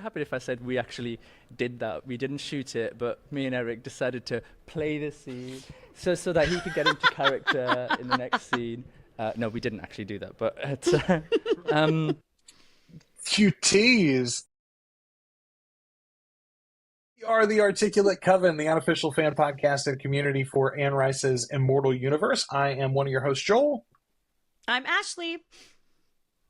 would happen if I said we actually did that? We didn't shoot it, but me and Eric decided to play the scene so that he could get into character in the next scene. No, we didn't actually do that, but you tease. We are the Articulate Coven, the unofficial fan podcast and community for Anne Rice's Immortal Universe. I am one of your hosts, Joel. I'm Ashley.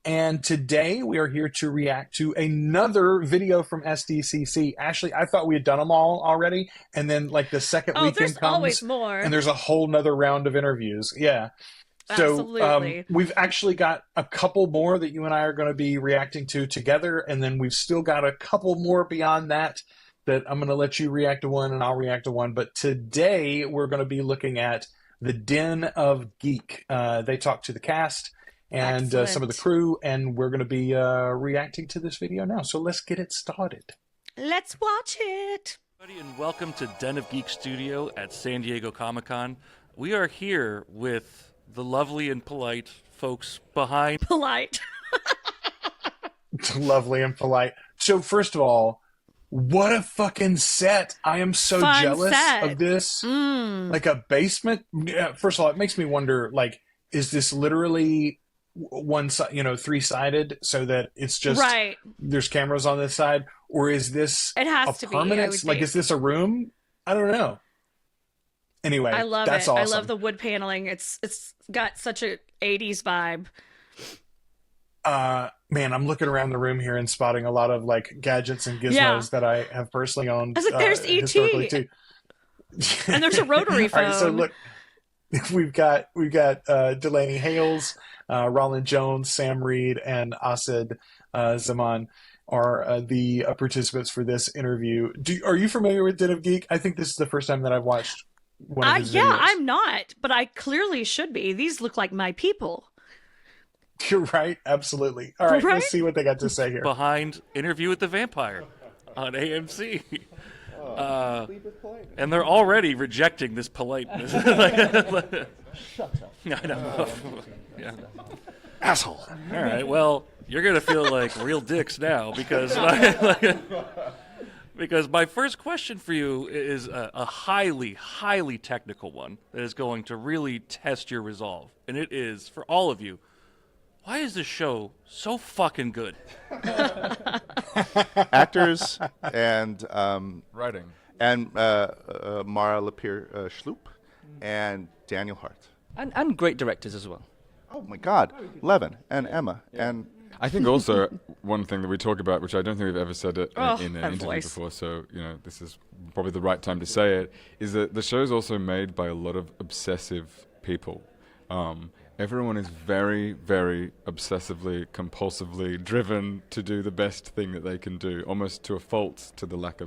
And today we are here to react to another video from SDCC. Ashley, I thought we had done them all already, and then like the second weekend there's comes, always more. And there's a whole nother round of interviews. Yeah. Absolutely. So we've actually got a couple more that you and I are going to be reacting to together, and then we've still got a couple more beyond that I'm going to let you react to one and I'll react to one. But today we're going to be looking at the Den of Geek. They talked to the cast and some of the crew, and we're going to be reacting to this video now. So let's get it started. Let's watch it. Everybody, and welcome to Den of Geek Studio at San Diego Comic-Con. We are here with the lovely and polite folks behind. Polite. Lovely and polite. So first of all, what a fucking set. I am so jealous of this. Like a basement. Yeah, first of all, it makes me wonder, like, is this literally one side, three-sided so that it's just there's cameras on this side, or is this it has to permanent? Be, like, is this a room? I don't know. Anyway, I love that's it. Awesome. I love the wood paneling. It's got such a 80s vibe. Man, I'm looking around the room here and spotting a lot of like gadgets and gizmos that I have personally owned. I was like, there's historically too. And there's a rotary phone. All right, so look, we've got Delainey Hayles, Rolin Jones, Sam Reid, and Assad Zaman are the participants for this interview. Are you familiar with Den of Geek? I think this is the first time that I've watched one of his videos. I'm not, but I clearly should be. These look like my people. You're right, absolutely. All right, let's see what they got to say here. Behind Interview with the Vampire on AMC. And they're already rejecting this politeness. Shut up. I know. Yeah. Asshole. All right, well, you're going to feel like real dicks now because my first question for you is a highly, highly technical one that is going to really test your resolve. And it is, for all of you, why is this show so fucking good? Actors and writing and Mara Lapierre-Schloop and Daniel Hart and great directors as well. Oh my God, Levin and Emma and. I think also one thing that we talk about, which I don't think we've ever said it in an interview before, so this is probably the right time to say it, is that the show is also made by a lot of obsessive people. Everyone is very, very obsessively, compulsively driven to do the best thing that they can do, almost to a fault, to lack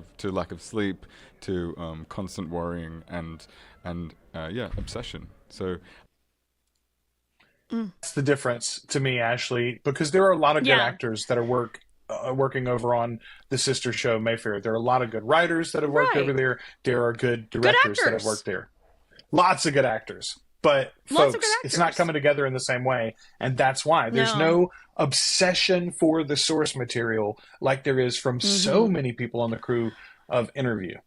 of sleep, to constant worrying and obsession. So. That's the difference to me, Ashley, because there are a lot of good actors that are working over on the sister show Mayfair. There are a lot of good writers that have worked over there. There are good directors that have worked there. Lots of good actors. But folks, it's not coming together in the same way, and that's why. There's no obsession for the source material like there is from so many people on the crew of Interview.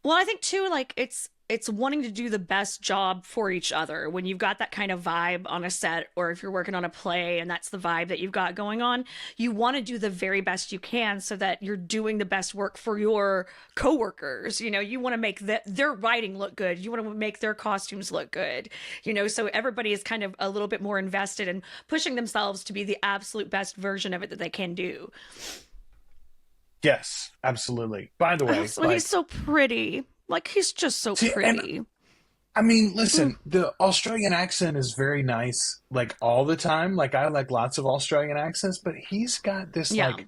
Well, I think too, like it's wanting to do the best job for each other. When you've got that kind of vibe on a set, or if you're working on a play and that's the vibe that you've got going on, you want to do the very best you can so that you're doing the best work for your coworkers. You want to make their writing look good. You want to make their costumes look good. So everybody is kind of a little bit more invested in pushing themselves to be the absolute best version of it that they can do. Yes, absolutely. By the way, he's so pretty. Like, he's just so pretty. I mean, listen, the Australian accent is very nice, like, all the time. Like, I like lots of Australian accents, but he's got this, like,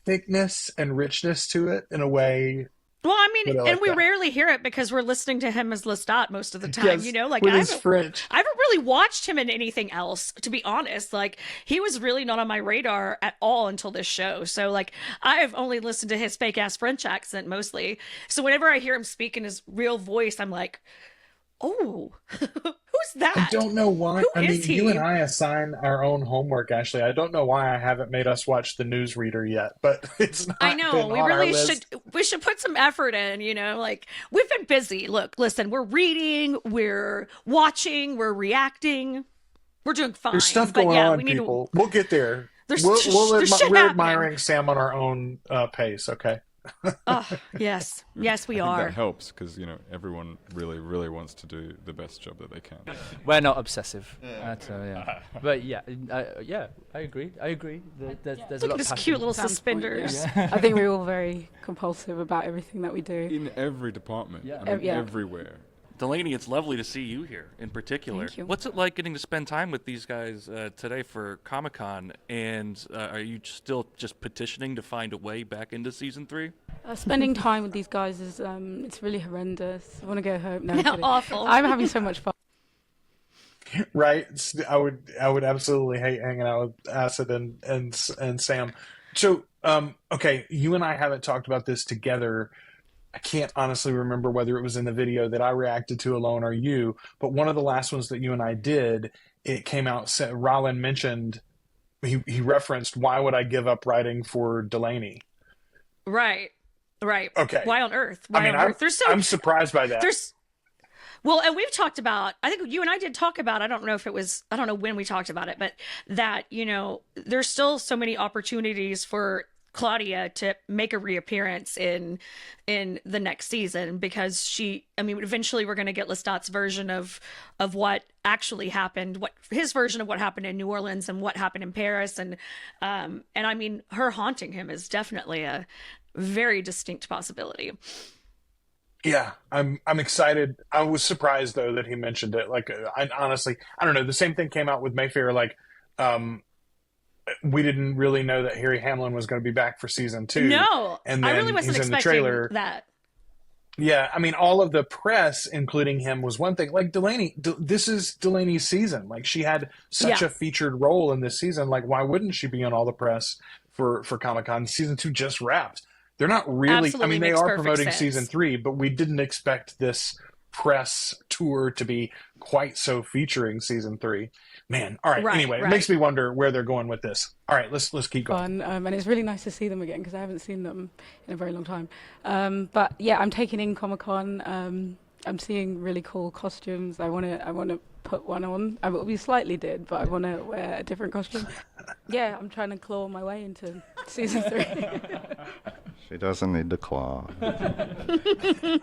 thickness and richness to it in a way. Well, I mean, and we rarely hear it because we're listening to him as Lestat most of the time, with his French. I haven't really watched him in anything else, to be honest. Like, he was really not on my radar at all until this show. So, like, I've only listened to his fake-ass French accent mostly. So whenever I hear him speak in his real voice, I'm like, Oh, who's that? I don't know why. Who I mean, is he? you and I assign our own homework, Ashley. I don't know why I haven't made us watch the newsreader yet, but it's not. I know been we on our really list. should. We should put some effort in. Like we've been busy. Look, listen, we're reading, we're watching, we're reacting. We're doing fine. There's stuff but going yeah, on, we need people. We'll get there. There's We're shit happening. admiring Sam on our own pace, okay? Oh, yes, yes, we I think are. that helps because everyone really, really wants to do the best job that they can. We're not obsessive. Yeah. But yeah, I agree. There's a Look lot at of his passion. cute little suspenders. I think we're all very compulsive about everything that we do. In every department, Yeah. everywhere. Delaney, it's lovely to see you here in particular. Thank you. What's it like getting to spend time with these guys today for Comic-Con? And are you still just petitioning to find a way back into season 3? Spending time with these guys is it's really horrendous. I want to go home. No, I'm kidding. Awful. I'm having so much fun. Right? I would absolutely hate hanging out with Assad and Sam. So, okay, you and I haven't talked about this together. I can't honestly remember whether it was in the video that I reacted to alone or you, but one of the last ones that you and I did, it came out, Rolin mentioned, he referenced, why would I give up writing for Delainey? Right. Okay. Why on earth? I'm surprised by that. Well, and we've talked about, I think you and I did talk about, I don't know when we talked about it, but that, there's still so many opportunities for Claudia to make a reappearance in the next season, because eventually we're going to get Lestat's version of what actually happened, what his version of what happened in New Orleans and what happened in Paris, and her haunting him is definitely a very distinct possibility. Yeah, I'm excited. I was surprised though that he mentioned it. Like, I honestly, I don't know. The same thing came out with Mayfair. Like, we didn't really know that Harry Hamlin was going to be back for season 2. No, and then I really wasn't he's in the expecting trailer. that. Yeah, I mean, all of the press, including him, was one thing. Like, Delainey, this is Delaney's season. Like, she had such a featured role in this season. Like, why wouldn't she be on all the press for Comic-Con? Season 2 just wrapped. They're not really, Absolutely they makes are perfect promoting sense. season 3, but we didn't expect this press tour to be quite so featuring season 3. Man, all right. Anyway, it makes me wonder where they're going with this. All right, let's keep going. Fun, and it's really nice to see them again because I haven't seen them in a very long time. But yeah, I'm taking in Comic-Con. I'm seeing really cool costumes. I want to put one on. I will be slightly did, but I want to wear a different costume. Yeah, I'm trying to claw my way into season 3. She doesn't need to claw.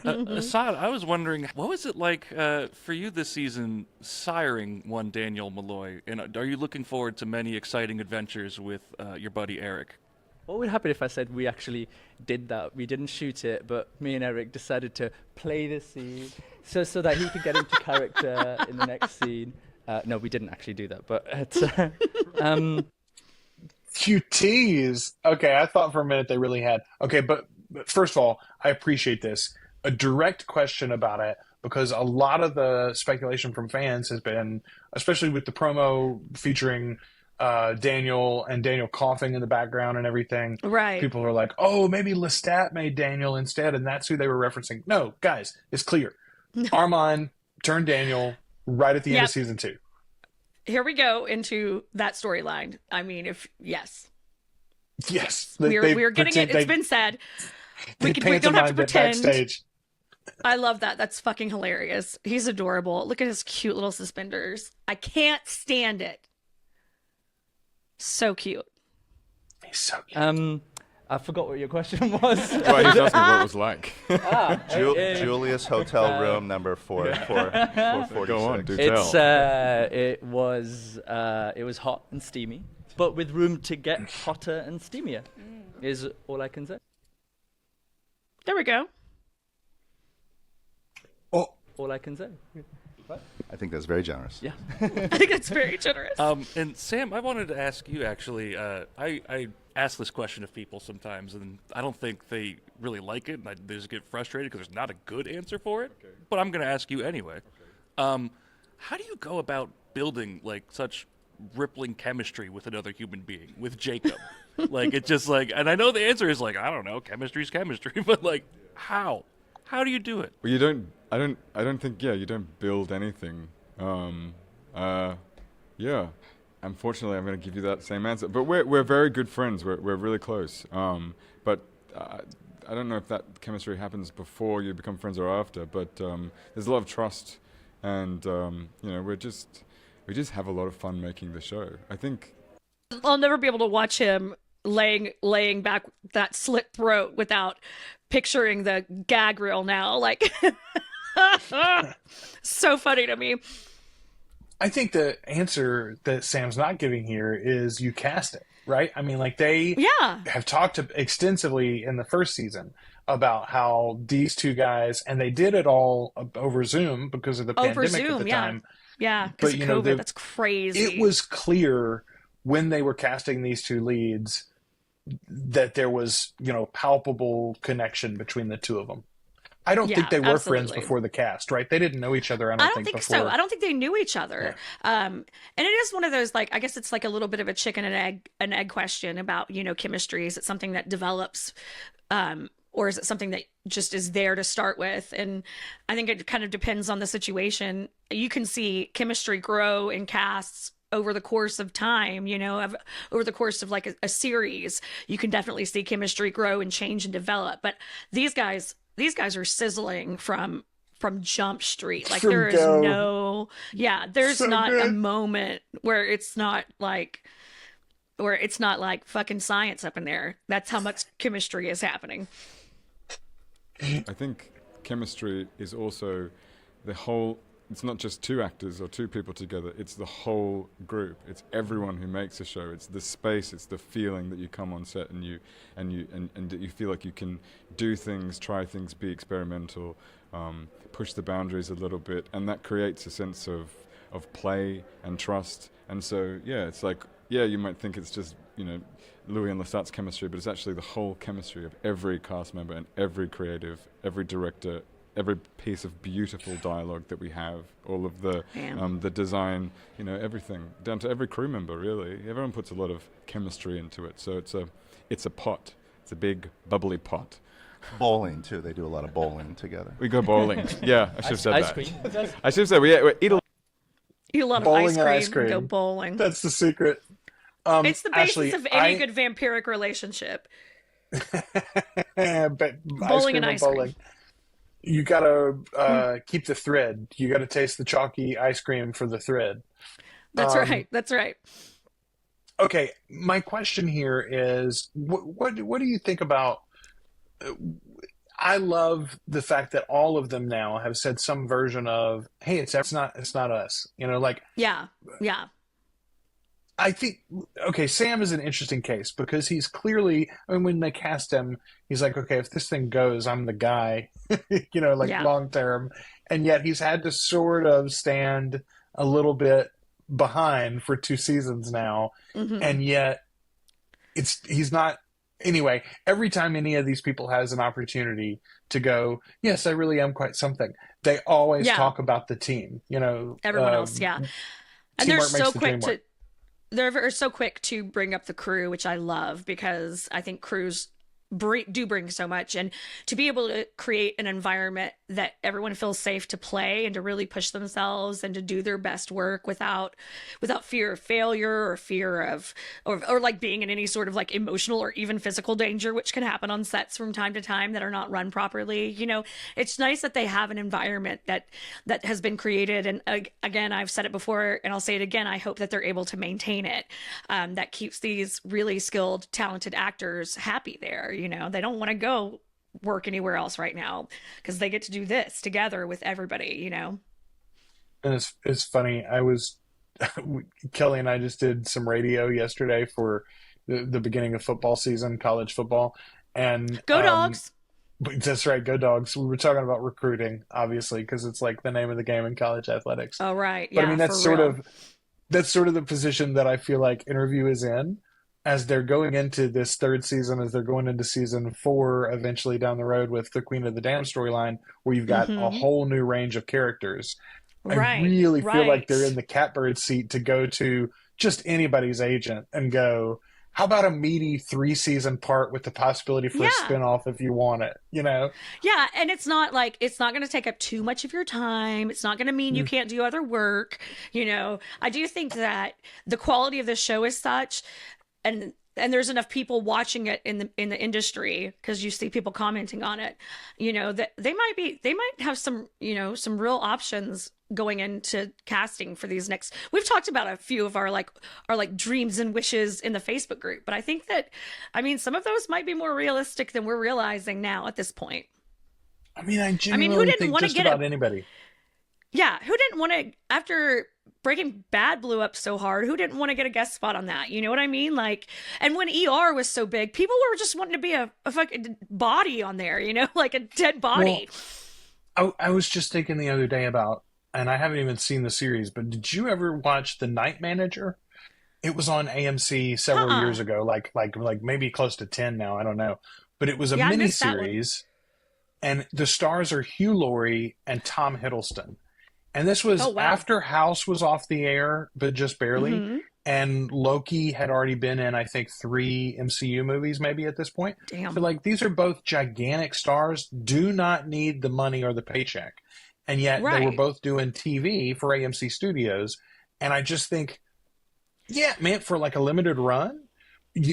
Assad, I was wondering, what was it like for you this season siring one Daniel Malloy? And are you looking forward to many exciting adventures with your buddy Eric? What would happen if I said we actually did that? We didn't shoot it, but me and Eric decided to play the scene so that he could get into character in the next scene. No, we didn't actually do that, but You tease. Okay, I thought for a minute they really had. Okay, but first of all, I appreciate this. A direct question about it, because a lot of the speculation from fans has been, especially with the promo featuring Daniel and Daniel coughing in the background and everything. Right. People are like, oh, maybe Lestat made Daniel instead, and that's who they were referencing. No, guys, it's clear. Armand turned Daniel right at the end of season 2. Here we go into that storyline. I mean, yes, we're getting it. It's been said. We don't have to pretend. Backstage. I love that. That's fucking hilarious. He's adorable. Look at his cute little suspenders. I can't stand it. So cute. He's so cute. I forgot what your question was. Well, he's asking what it was like. Julius Hotel Room number 446. Go on, do tell. It was hot and steamy, but with room to get hotter and steamier, is all I can say. There we go. All I can say. I think that's very generous. Yeah. I think that's very generous. And Sam, I wanted to ask you actually. I ask this question of people sometimes, and I don't think they really like it, and they just get frustrated because there's not a good answer for it. Okay. But I'm going to ask you anyway. How do you go about building like such rippling chemistry with another human being, with Jacob? Like, it's just like, and I know the answer is like, I don't know, chemistry's chemistry, but like, how? How do you do it? Well, you don't I don't think you don't build anything. Unfortunately, I'm going to give you that same answer. But we're very good friends. We're really close. But I don't know if that chemistry happens before you become friends or after. But there's a lot of trust, and we just have a lot of fun making the show. I think I'll never be able to watch him laying back that slit throat without picturing the gag reel now. Like, so funny to me. I think the answer that Sam's not giving here is you cast it, right? I mean, like they have talked extensively in the first season about how these two guys, and they did it all over Zoom because of the pandemic at the time. Yeah, because of COVID, that's crazy. It was clear when they were casting these two leads that there was, palpable connection betwing the two of them. I don't think they were friends before the cast, right? They didn't know each other. I don't think so. I don't think they knew each other. Yeah. And it is one of those, like, I guess it's like a little bit of a chicken and egg question about, chemistry. Is it something that develops, or is it something that just is there to start with? And I think it kind of depends on the situation. You can see chemistry grow in casts over the course of time, over the course of like a series. You can definitely see chemistry grow and change and develop. But these guys are sizzling from Jump Street. Like there is there's not a moment where it's not like fucking science up in there. That's how much chemistry is happening. I think chemistry is also the whole. It's not just two actors or two people together. It's the whole group. It's everyone who makes a show. It's the space. It's the feeling that you come on set and that you feel like you can do things, try things, be experimental, push the boundaries a little bit, and that creates a sense of play and trust. And so it's like you might think it's just Louis and Lesat's chemistry, but it's actually the whole chemistry of every cast member and every creative, every director. Every piece of beautiful dialogue that we have, all of the design, everything, down to every crew member, really. Everyone puts a lot of chemistry into it. So it's a pot. It's a big, bubbly pot. Bowling, too. They do a lot of bowling together. We go bowling. Yeah, I should have said ice that. Cream. I should have said we eat a lot of ice cream. Go bowling. That's the secret. It's the basis of any good vampiric relationship. Bowling and ice cream. You gotta keep the thread. You gotta taste the chalky ice cream for the thread. That's right. That's right. Okay, my question here is, what do you think about? I love the fact that all of them now have said some version of, "Hey, it's not us." Yeah. I think, Sam is an interesting case because he's clearly, when they cast him, he's like, okay, if this thing goes, I'm the guy, long term. And yet he's had to sort of stand a little bit behind for 2 seasons now. Mm-hmm. And yet he's not, anyway, every time any of these people has an opportunity to go, yes, I really am quite something, they always talk about the team, everyone else. Yeah. And they're so quick they're so quick to bring up the crew, which I love because I think crews do bring so much, and to be able to create an environment that everyone feels safe to play and to really push themselves and to do their best work without fear of failure or fear of or like being in any sort of like emotional or even physical danger, which can happen on sets from time to time that are not run properly. It's nice that they have an environment that has been created, and again, I've said it before and I'll say it again, I hope that they're able to maintain it, that keeps these really skilled, talented actors happy there. They don't want to go work anywhere else right now because they get to do this together with everybody, And it's funny. Kelly and I just did some radio yesterday for the beginning of football season, college football. And go Dogs. That's right. Go Dogs. We were talking about recruiting, obviously, because it's like the name of the game in college athletics. Oh, right. But I mean, that's sort of the position that I feel like Interview is in. As they're going into this 3rd season, as they're going into season 4, eventually down the road with the Queen of the Damned storyline, where you've got a whole new range of characters. I really feel like they're in the catbird seat to go to just anybody's agent and go, how about a meaty 3-season part with the possibility for a spinoff if you want it, you know? Yeah, and it's not going to take up too much of your time. It's not going to mean you can't do other work, you know. I do think that the quality of the show is such, and there's enough people watching it in the industry, because you see people commenting on it, you know, that they might have some, you know, some real options going into casting for these next. We've talked about a few of our dreams and wishes in the Facebook group, but I think that, I mean, some of those might be more realistic than we're realizing now at this point. I mean, I genuinely think just about anybody. Yeah, who didn't want to, after Breaking Bad blew up so hard, who didn't want to get a guest spot on that? You know what I mean? Like, and when ER was so big, people were just wanting to be a fucking body on there, you know, like a dead body. Well, I was just thinking the other day about, and I haven't even seen the series, but did you ever watch The Night Manager? It was on AMC several years ago, like maybe close to 10 now, I don't know. But it was a miniseries, and the stars are Hugh Laurie and Tom Hiddleston. And this was after House was off the air, but just barely. Mm-hmm. And Loki had already been in, I think, 3 MCU movies maybe at this point. Damn. So, like, these are both gigantic stars, do not need the money or the paycheck. And yet they were both doing TV for AMC Studios. And I just think, yeah, man, for like a limited run,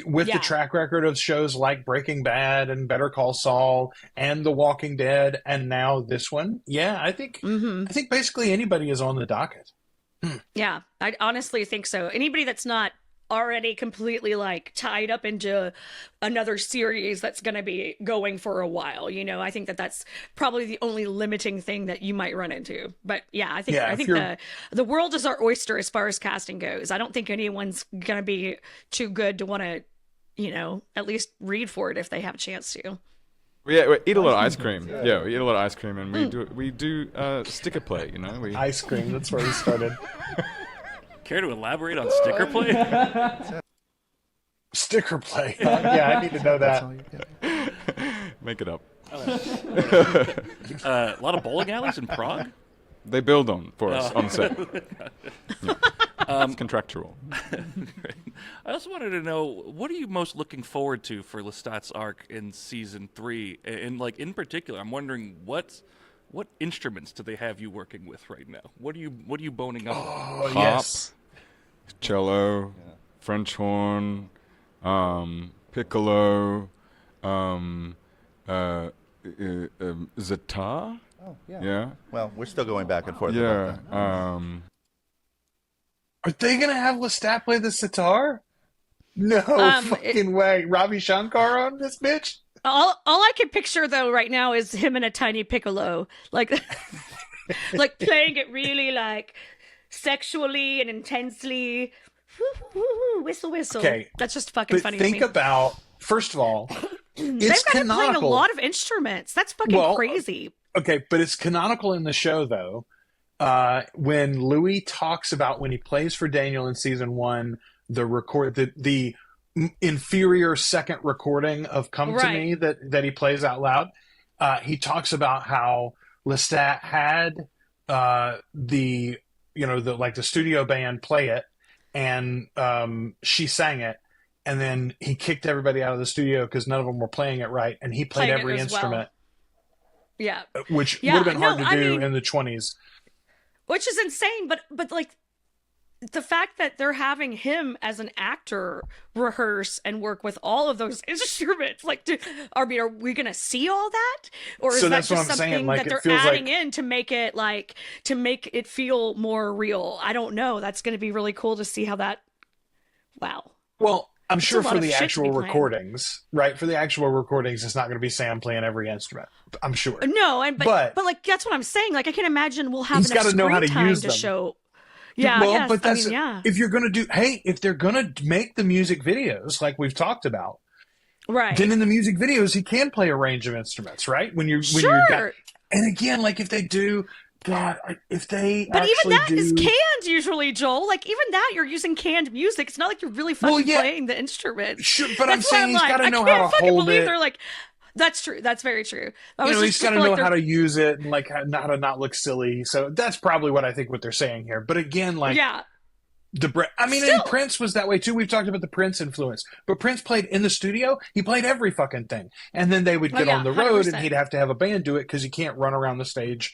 with the track record of shows like Breaking Bad and Better Call Saul and The Walking Dead and now this one, I think basically anybody is on the docket. Yeah, I honestly think so. Anybody that's not already completely like tied up into another series that's going to be going for a while, you know, I think that's probably the only limiting thing that you might run into. But yeah, I think the world is our oyster as far as casting goes. I don't think anyone's going to be too good to want to, you know, at least read for it if they have a chance to. Yeah, we eat a lot of ice cream. Yeah, we eat a lot of ice cream, and we do sticker play. You know, ice cream. That's where we started. Care to elaborate on sticker play? Sticker play. Yeah, I need to know that. Make it up. A lot of bowling alleys in Prague? They build for us on set. It's contractual. Great. I also wanted to know, what are you most looking forward to for Lestat's arc in season 3? And like in particular, I'm wondering what instruments do they have you working with right now? What are you boning up? Oh, yes. Cello, French horn, piccolo, zither. Oh, yeah. Yeah. Well, we're still going back and forth. Yeah. About that. Are they gonna have Lestat play the sitar? No fucking way. Ravi Shankar on this bitch? All I can picture though right now is him in a tiny piccolo, like like playing it really like sexually and intensely. Whistle, whistle. Okay, that's just fucking funny. Think about, first of all, it's they've got him playing a canonical. lot of instruments. That's fucking crazy. Okay, but it's canonical in the show though. When Louis talks about when he plays for Daniel in season 1, the inferior second recording of "Come to Me" that he plays out loud, he talks about how Lestat had the studio band play it, and she sang it, and then he kicked everybody out of the studio because none of them were playing it right, and he played every instrument. Well. Yeah, which would have been hard to do in the 20s. Which is insane, but like the fact that they're having him as an actor rehearse and work with all of those instruments, like, are we going to see all that, or is that just something that they're adding in to make it feel more real? I don't know. That's going to be really cool to see how that. Wow. Well, I'm sure for the actual recordings, right? For the actual recordings, it's not going to be Sam playing every instrument. I'm sure. No, but like that's what I'm saying. Like I can imagine we'll have enough screen time to show. Yeah, well, but that's if you're going to do. Hey, if they're going to make the music videos like we've talked about, right? Then in the music videos, he can play a range of instruments, right? And again, like if they do. God, if they but even that is canned usually, Joel. Like even that, you're using canned music. It's not like you're really fucking playing the instrument. Sure, but I'm saying he's got to know how to hold it. They're like, that's true. That's very true. He's got to know how to use it and like how to not look silly. So that's probably what I think what they're saying here. But again, like And Prince was that way too. We've talked about the Prince influence, but Prince played in the studio. He played every fucking thing, and then they would get on the road, 100%. And he'd have to have a band do it because he can't run around the stage,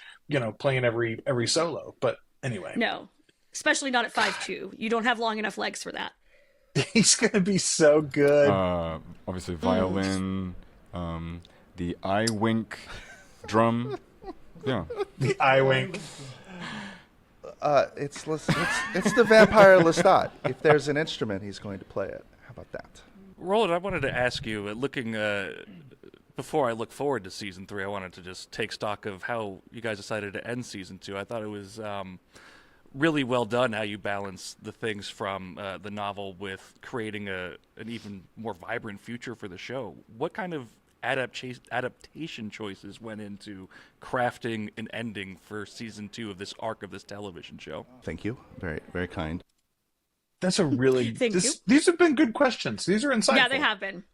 playing every solo. But anyway, no, especially not at 5'2". You don't have long enough legs for that. He's gonna be so good. Obviously, violin, the eye wink drum, yeah, the eye wink. It's the vampire Lestat. If there's an instrument, he's going to play it. How about that? Rolin, I wanted to ask you, before I look forward to season 3, I wanted to just take stock of how you guys decided to end season 2. I thought it was really well done how you balance the things from the novel with creating an even more vibrant future for the show. What kind of adaptation choices went into crafting an ending for season 2 of this arc of this television show? Thank you. Very, very kind. That's a really... These have been good questions. These are insightful. Yeah, they have been.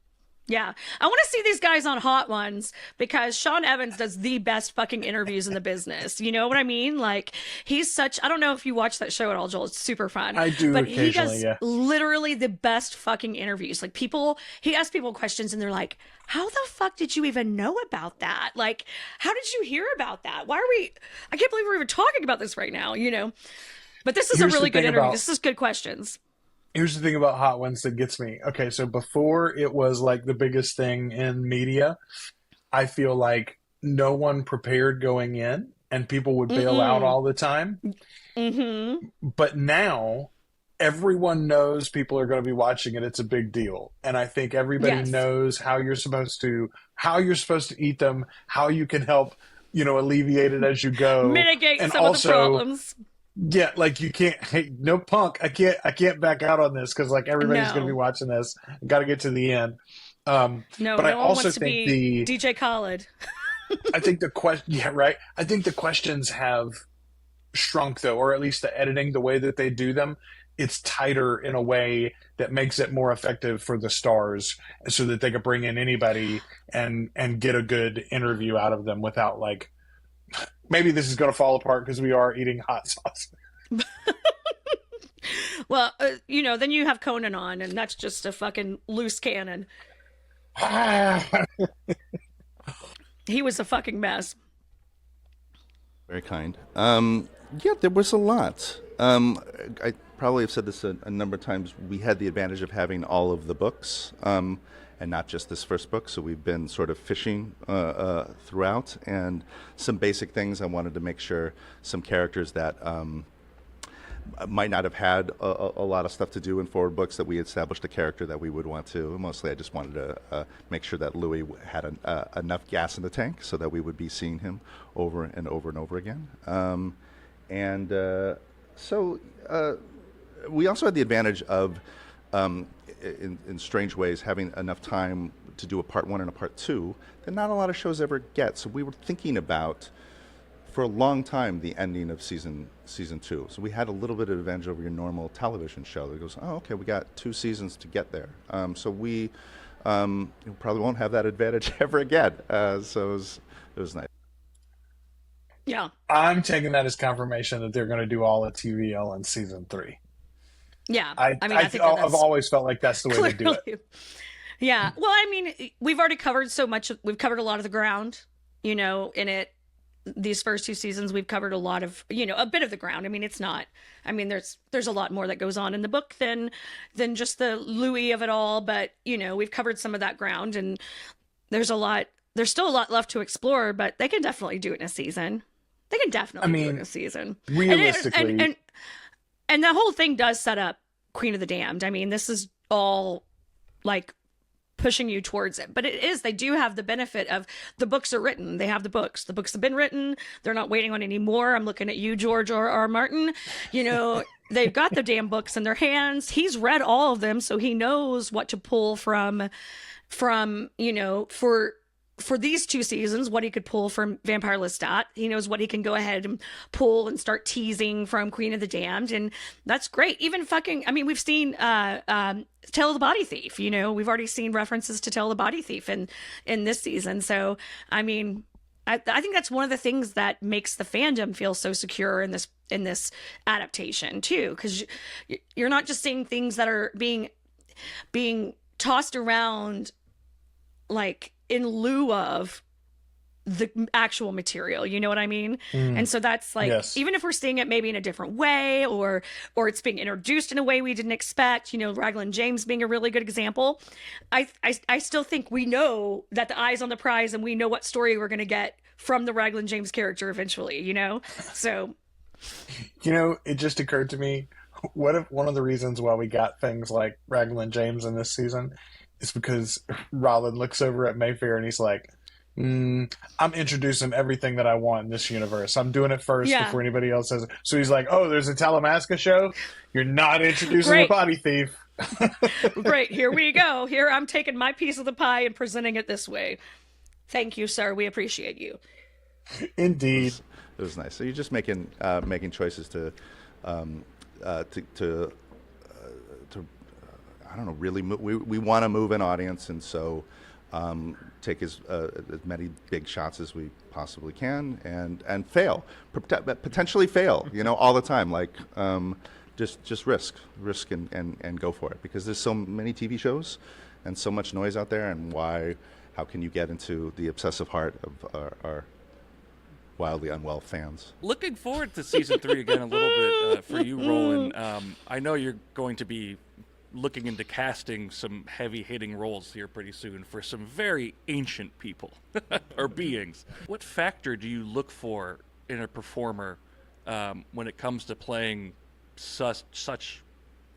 Yeah. I want to see these guys on Hot Ones because Sean Evans does the best fucking interviews in the business. You know what I mean? Like, he's such... I don't know if you watch that show at all, Joel. It's super fun. I do, but occasionally, he does literally the best fucking interviews. Like, he asks people questions and they're like, how the fuck did you even know about that? Like, how did you hear about that? I can't believe we're even talking about this right now, But this is a really good interview. This is good questions. Here's the thing about Hot Ones that gets me. Okay, so before it was like the biggest thing in media, I feel like no one prepared going in and people would bail out all the time. Mm-hmm. But now everyone knows people are going to be watching it. It's a big deal. And I think everybody knows how you're supposed to eat them, how you can help, alleviate it as you go. Mitigate some of the problems. Yeah, like you can't. Hey, no punk. I can't back out on this because like everybody's going to be watching this. Got to get to the end. But I also think the DJ Khaled. I think the question. Yeah, right. I think the questions have shrunk though, or at least the editing, the way that they do them, it's tighter in a way that makes it more effective for the stars, so that they could bring in anybody and get a good interview out of them without like. Maybe this is going to fall apart because we are eating hot sauce. Well, then you have Conan on, and that's just a fucking loose cannon. He was a fucking mess. Very kind. Yeah, there was a lot. I probably have said this a number of times. We had the advantage of having all of the books. And not just this first book, so we've been sort of fishing throughout, and some basic things I wanted to make sure, some characters that might not have had a lot of stuff to do in forward books, that we established a character that we would want to. Mostly I just wanted to make sure that Louis had enough gas in the tank so that we would be seeing him over and over and over again. So we also had the advantage of in strange ways, having enough time to do a part 1 and a part 2 that not a lot of shows ever get. So we were thinking about, for a long time, the ending of season 2. So we had a little bit of advantage over your normal television show that goes, oh, okay, we got 2 seasons to get there. So we probably won't have that advantage ever again. So it was nice. Yeah. I'm taking that as confirmation that they're going to do all of TVL in season 3. Yeah, I think I've always felt like that's the way they do it. Yeah, well, I mean, we've already covered so much. We've covered a lot of the ground, in it. These first 2 seasons, we've covered a lot of, a bit of the ground. I mean, it's not. I mean, there's a lot more that goes on in the book than just the Louis of it all. But we've covered some of that ground, and there's still a lot left to explore. But they can definitely do it in a season. They can definitely do it in a season. Realistically. And the whole thing does set up Queen of the Damned. I mean, this is all like pushing you towards it. But they do have the benefit of the books are written. They have the books. The books have been written. They're not waiting on any more. I'm looking at you, George R. Martin. They've got the damn books in their hands. He's read all of them, so he knows what to pull from for these 2 seasons, what he could pull from Vampire Lestat. He knows what he can go ahead and pull and start teasing from Queen of the Damned. And that's great. Even we've seen Tale of the Body Thief. We've already seen references to Tale of the Body Thief in this season. So, I mean, I think that's one of the things that makes the fandom feel so secure in this adaptation too, because you're not just seeing things that are being tossed around like in lieu of the actual material, you know what I mean? And so that's like, yes. Even if we're seeing it maybe in a different way, or it's being introduced in a way we didn't expect, you know, Rolin Jones being a really good example, I still think we know that the eye's on the prize and we know what story we're going to get from the Rolin Jones character eventually, you know? So, you know, it just occurred to me, what if one of the reasons why we got things like Rolin Jones in this season is because Rolin looks over at Mayfair and he's like, I'm introducing everything that I want in this universe. I'm doing it first before anybody else says it. So he's like, oh, there's a Talamasca show? You're not introducing a body thief. Great. Here we go. Here I'm taking my piece of the pie and presenting it this way. Thank you, sir. We appreciate you. Indeed. It was nice. So you're just making choices to I don't know, really we want to move an audience, and so take as many big shots as we possibly can, and fail, potentially fail, you know, all the time. Like just risk and go for it, because there's so many TV shows and so much noise out there. And how can you get into the obsessive heart of our wildly unwell fans? Looking forward to season 3 again a little bit for you, Rolin. I know you're going to be looking into casting some heavy-hitting roles here pretty soon for some very ancient people or beings. What factor do you look for in a performer when it comes to playing such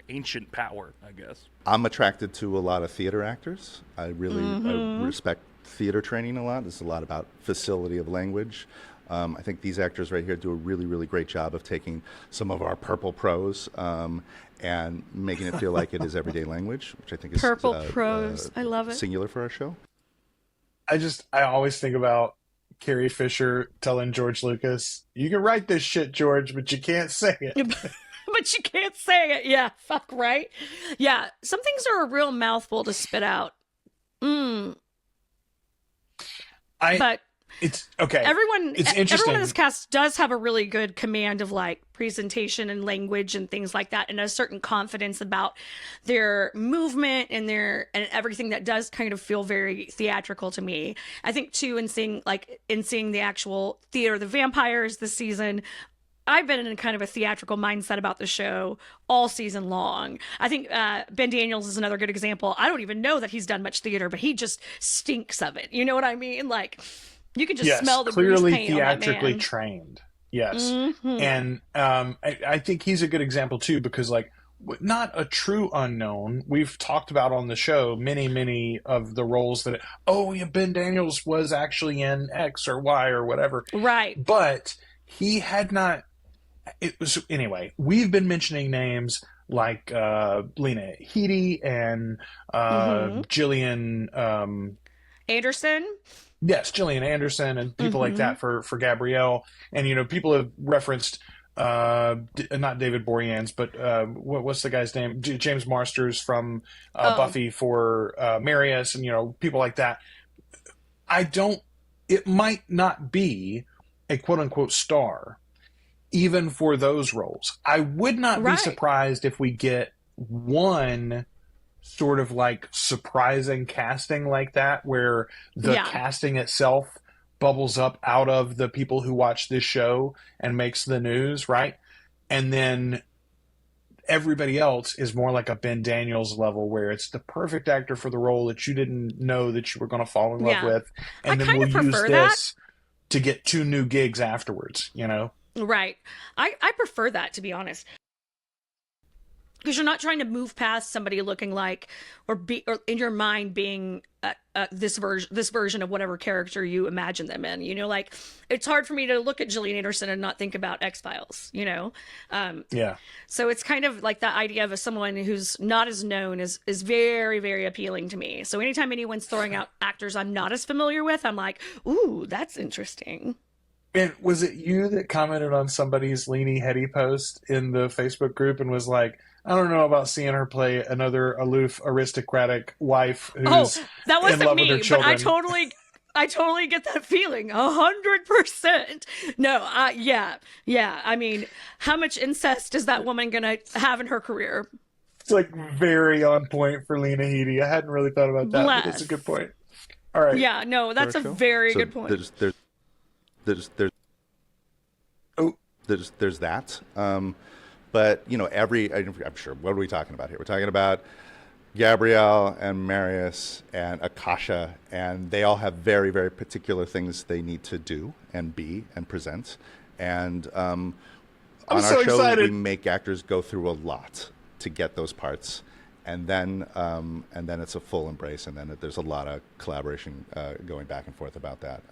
ancient power, I guess? I'm attracted to a lot of theater actors. I really I respect theater training a lot. It's a lot about facility of language. I think these actors right here do a really, really great job of taking some of our purple prose and making it feel like it is everyday language, which I think is purple prose. I love it. Singular for our show. I always think about Carrie Fisher telling George Lucas, "You can write this shit, George, but you can't say it." But you can't say it. Yeah, fuck right. Yeah, some things are a real mouthful to spit out. It's okay. Everyone in interesting. this cast does have a really good command of like presentation and language and things like that, and a certain confidence about their movement and everything that does kind of feel very theatrical to me. I think too, in seeing the actual Theater of the Vampires this season, I've been in kind of a theatrical mindset about the show all season long. I think Ben Daniels is another good example. I don't even know that he's done much theater, but he just stinks of it. You know what I mean? Like, you can just smell the clearly grease paint theatrically on that man. Trained. Yes. And I think he's a good example too, because like, not a true unknown. We've talked about on the show many of the roles that Ben Daniels was actually in X or Y or whatever. Right. But he had not. It was anyway. We've been mentioning names like Lena Headey and Gillian Anderson. Yes, Gillian Anderson and people like that for Gabrielle. And, you know, people have referenced, not David Boreanaz, but what's the guy's name? James Marsters from Buffy for Marius, and, you know, people like that. It might not be a quote-unquote star, even for those roles. I would not be surprised if we get one sort of like surprising casting like that, where the casting itself bubbles up out of the people who watch this show and makes the news, right? And then everybody else is more like a Ben Daniels level, where it's the perfect actor for the role that you didn't know that you were going to fall in love with. And then we'll use this to get 2 new gigs afterwards, you know? Right. I prefer that, to be honest. Because you're not trying to move past somebody looking like, or in your mind being this version of whatever character you imagine them in. You know, like, it's hard for me to look at Gillian Anderson and not think about X-Files, you know? So it's kind of like that idea of someone who's not as known is very, very appealing to me. So anytime anyone's throwing out actors I'm not as familiar with, I'm like, ooh, that's interesting. And was it you that commented on somebody's Lena Headey post in the Facebook group and was like, I don't know about seeing her play another aloof, aristocratic wife who's that wasn't in love me, with her children. but I totally get that feeling. 100%. No, yeah. I mean, how much incest is that woman gonna have in her career? It's like very on point for Lena Headey. I hadn't really thought about that, but that's a good point. All right. Yeah, no, that's a very good point. There's that. But you know, I'm sure. What are we talking about here? We're talking about Gabrielle and Marius and Akasha, and they all have very, very particular things they need to do and be and present. And on our show, excited. we make actors go through a lot to get those parts, and then it's a full embrace, and then there's a lot of collaboration going back and forth about that.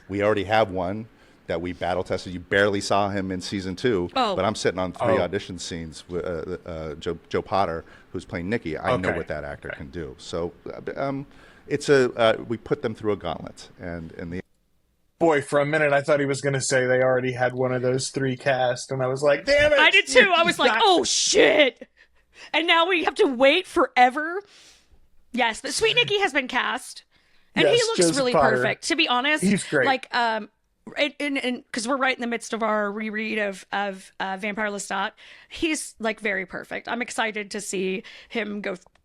We already have one that we battle tested. You barely saw him in season 2, but I'm sitting on 3 audition scenes with Joe Potter, who's playing Nikki. I know what that actor can do. So it's we put them through a gauntlet, and in the boy, for a minute I thought he was going to say they already had one of those 3 cast, and I was like, damn it! I did too. I was like, oh shit! And now we have to wait forever. Yes, but Sweet Nikki has been cast, and he looks Joseph really Potter. perfect. To be honest, He's great. Like because we're right in the midst of our reread of Vampire Lestat, he's like very perfect. I'm excited to see him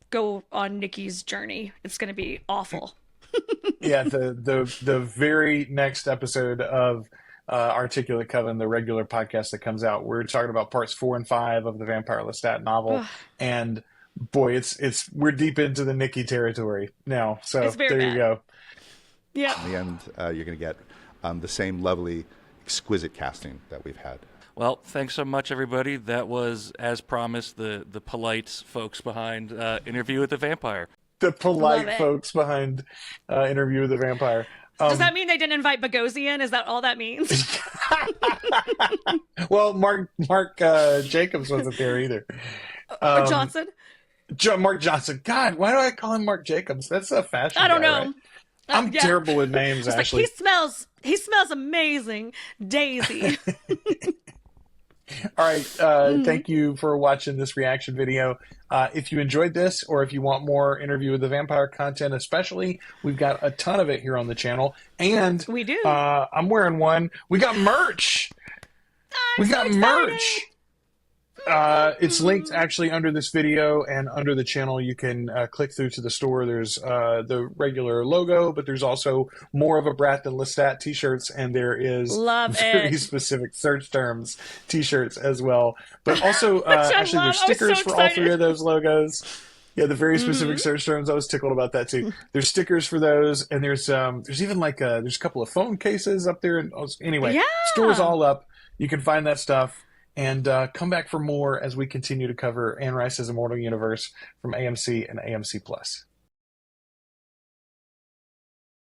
go on Nikki's journey. It's going to be awful. Yeah, the very next episode of Articulate Coven, the regular podcast that comes out, we're talking about parts 4 and 5 of the Vampire Lestat novel, and boy, we're deep into the Nikki territory now. So there you go. Yeah. In the end, you're going to get the same lovely, exquisite casting that we've had. Well, thanks so much, everybody. That was, as promised, the polite folks behind Interview with the Vampire. The polite folks behind Interview with the Vampire. Does that mean they didn't invite Bogosian? Is that all that means? Well, Mark Jacobs wasn't there either. Or Johnson? Mark Johnson. God, why do I call him Mark Jacobs? That's a fashion I don't guy, know. right? I'm terrible with names, It's actually. Like, he smells amazing. Daisy. All right. Thank you for watching this reaction video. If you enjoyed this, or if you want more Interview with the Vampire content especially, we've got a ton of it here on the channel. And we do. I'm wearing one. We got merch. We got merch. It's linked actually under this video and under the channel. You can click through to the store. There's the regular logo, but there's also more of a Brat than Lestat t-shirts, and there is very specific search terms t-shirts as well. But also, actually, there's stickers for all 3 of those logos. Yeah, the very specific search terms. I was tickled about that too. There's stickers for those, and there's even like there's a couple of phone cases up there. And anyway, store's all up. You can find that stuff. And come back for more as we continue to cover Anne Rice's Immortal Universe from AMC and AMC+.